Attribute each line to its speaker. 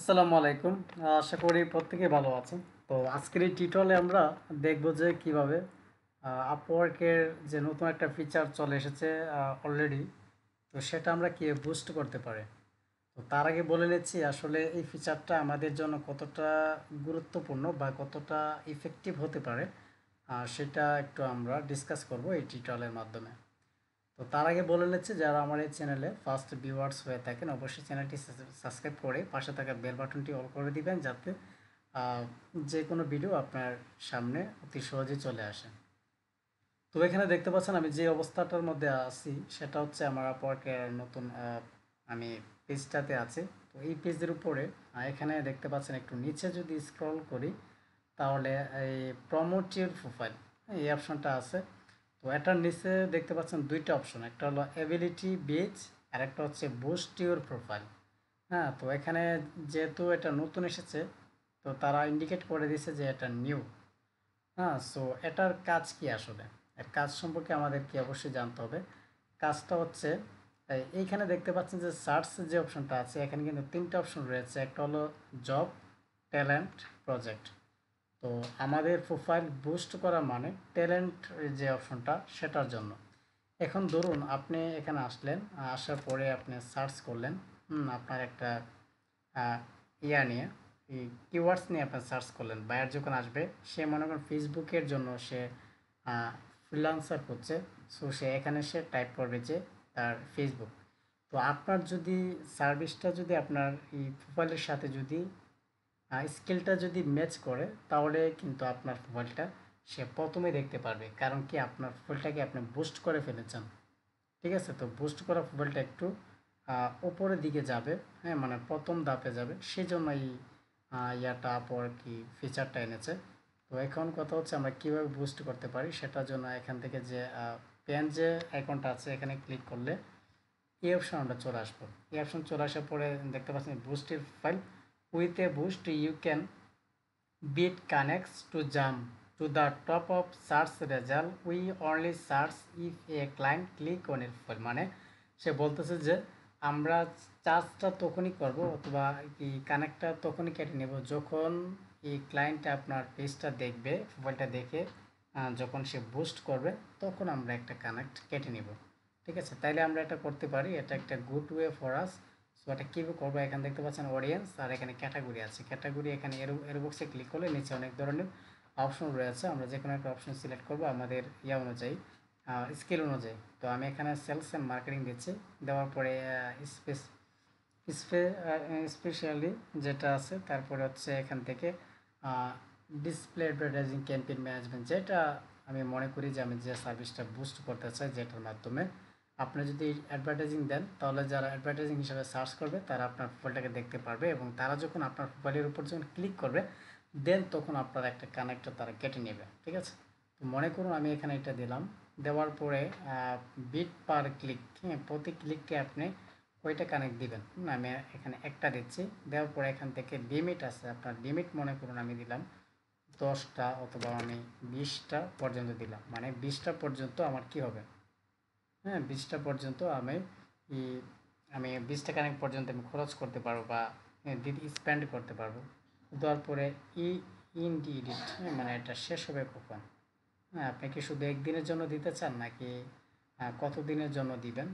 Speaker 1: আসসালামু আলাইকুম। আশা করি প্রত্যেকেই ভালো আছেন। তো আজকের এই টিউটোরিয়ালে আমরা দেখব যে কিভাবে আপওয়ার্কের যে নতুন একটা ফিচার চলে এসেছে অলরেডি, তো সেটা আমরা কিভাবে বুস্ট করতে পারি। তো তার আগে বলে নিচ্ছি আসলে এই ফিচারটা আমাদের জন্য কতটা গুরুত্বপূর্ণ বা কতটা ইফেক্টিভ হতে পারে, সেটা একটু আমরা ডিসকাস করব এই টিউটোরিয়ালের মাধ্যমে। তো তার আগে বলে নিচ্ছি, যারা আমার এই চ্যানেলে ফার্স্ট ভিউয়ার্স হয়ে থাকেন অবশ্যই চ্যানেলটি সাবস্ক্রাইব করে পাশে থাকা বেল বাটনটি অল করে দিবেন, যাতে আহ, যে কোনো ভিডিও আপনার সামনে অতি সহজেই চলে আসে। তো এখানে দেখতে পাচ্ছেন আমি যে অবস্থাটার মধ্যে আছি সেটা হচ্ছে আমার আপওয়ার্কের নতুন আমি পেজটাতে আছে। তো এই পেজের উপরে এখানে দেখতে পাচ্ছেন একটু নিচে যদি স্ক্রল করি তাহলে এই প্রমোট ইউর প্রোফাইল এই অপশনটা আছে। তো এটার নিচে দেখতে পাচ্ছেন দুইটা অপশন, একটা হলো অ্যাবিলিটি বেজ আর একটা হচ্ছে বুস্ট ইউর প্রোফাইল। হ্যাঁ, তো এখানে যেহেতু এটা নতুন এসেছে তো তারা ইন্ডিকেট করে দিয়েছে যে এটা নিউ। হ্যাঁ, সো এটার কাজ কি আসলে, এর কাজ সম্পর্কে আমাদের কি অবশ্যই জানতে হবে। কাজটা হচ্ছে এইখানে দেখতে পাচ্ছেন যে সার্চ যে অপশনটা আছে, এখানে কিন্তু তিনটা অপশন রয়েছে, একটা হলো জব, ট্যালেন্ট, প্রজেক্ট। তো আমাদের প্রোফাইল বুস্ট করা মানে ট্যালেন্ট যে অপশনটা সেটার জন্য। এখন ধরুন আপনি এখানে আসলেন, আসার পরে আপনি সার্চ করলেন, আপনার একটা ইয়া নিয়ে, এই কিওয়ার্ডস নিয়ে আপনি সার্চ করলেন। বায়ার যখন আসবে সে মনে করেন ফেসবুকের জন্য সে ফ্রিল্যান্সার করছে, সো সে এখানে সে টাইপ করবে যে তার ফেসবুক। তো আপনার যদি সার্ভিসটা যদি আপনার এই প্রোফাইলের সাথে যদি স্কিলটা যদি ম্যাচ করে তাহলে কিন্তু আপনার প্রোফাইলটা সে প্রথমে দেখতে পারবে, কারণ কি আপনার প্রোফাইলটাকে আপনি বুস্ট করে ফেলেছেন। ঠিক আছে, তো বুস্ট করা প্রোফাইলটা একটু উপরের দিকে যাবে, হ্যাঁ মানে প্রথম ধাপে যাবে, সেই জন্য এই ইয়াটা পর কি ফিচারটা এনেছে। তো এখন কথা হচ্ছে আমরা কীভাবে বুস্ট করতে পারি সেটার জন্য এখান থেকে যে পেন যে আইকনটা আছে এখানে ক্লিক করলে এই অপশন আমরা চলে আসবো। এই অপশন চলে আসার পরে দেখতে পাচ্ছেন বুস্টের file, with a boost you can bit connects to jump to the top of search result. We only search if a client click on it file. মানে সে বলতেছে যে আমরা চার্জটা তখনই করব অথবা কি কানেক্টটা তখনই কেটে নেব যখন এই ক্লায়েন্ট আপনার পেজটা দেখবে, প্রোফাইলটা দেখে যখন সে বুস্ট করবে তখন আমরা একটা কানেক্ট কেটে নেব। ঠিক আছে, তাইলে আমরা এটা করতে পারি, এটা একটা good way for us. So এটা কীভাবে করবো, এখানে দেখতে পাচ্ছেন অডিয়েন্স আর এখানে ক্যাটাগরি আছে। ক্যাটাগরি এখানে এরো বক্সে ক্লিক করলে নিচে অনেক ধরনের অপশন রয়েছে, আমরা যে কোনো একটা অপশন সিলেক্ট করবো আমাদের ইয়া অনুযায়ী, স্কিল অনুযায়ী। তো আমি এখানে সেলস অ্যান্ড মার্কেটিং দিচ্ছি, দেওয়ার পরে স্পেশালি যেটা আছে, তারপরে হচ্ছে এখান থেকে ডিসপ্লে অ্যাডভার্টাইজিং ক্যাম্পেইন ম্যানেজমেন্ট, যেটা আমি মনে করি যে আমি যে সার্ভিসটা বুস্ট করতে চাই, যেটার মাধ্যমে আপনি যদি অ্যাডভার্টাইজিং দেন তাহলে যারা অ্যাডভার্টাইজিং হিসাবে সার্চ করবে তারা আপনার প্রোফাইলটাকে দেখতে পারবে, এবং তারা যখন আপনার প্রোফাইলের উপর যখন ক্লিক করবে দেন তখন আপনার একটা কানেক্টর তারা কেটে নেবে। ঠিক আছে, তো মনে করুন আমি এখানে এটা দিলাম, দেওয়ার পরে বিট পার ক্লিক, হ্যাঁ প্রতি ক্লিককে আপনি কয়টা কানেক্ট দিবেন, আমি এখানে একটা দিচ্ছি। দেওয়ার পরে এখান থেকে লিমিট আছে, আপনার লিমিট মনে করুন আমি দিলাম 10টা অথবা আমি 20টা পর্যন্ত দিলাম, মানে 20টা পর্যন্ত আমার কি হবে, হ্যাঁ 20টা পর্যন্ত আমি 20টা কানেক্ট পর্যন্ত আমি খরচ করতে পারবো বা স্পেন্ড করতে পারবো। দেওয়ার পরে ই ইনডিডিট, হ্যাঁ মানে এটা শেষ হবে কখন, হ্যাঁ আপনি কি শুধু একদিনের জন্য দিতে চান নাকি কত দিনের জন্য দিবেন।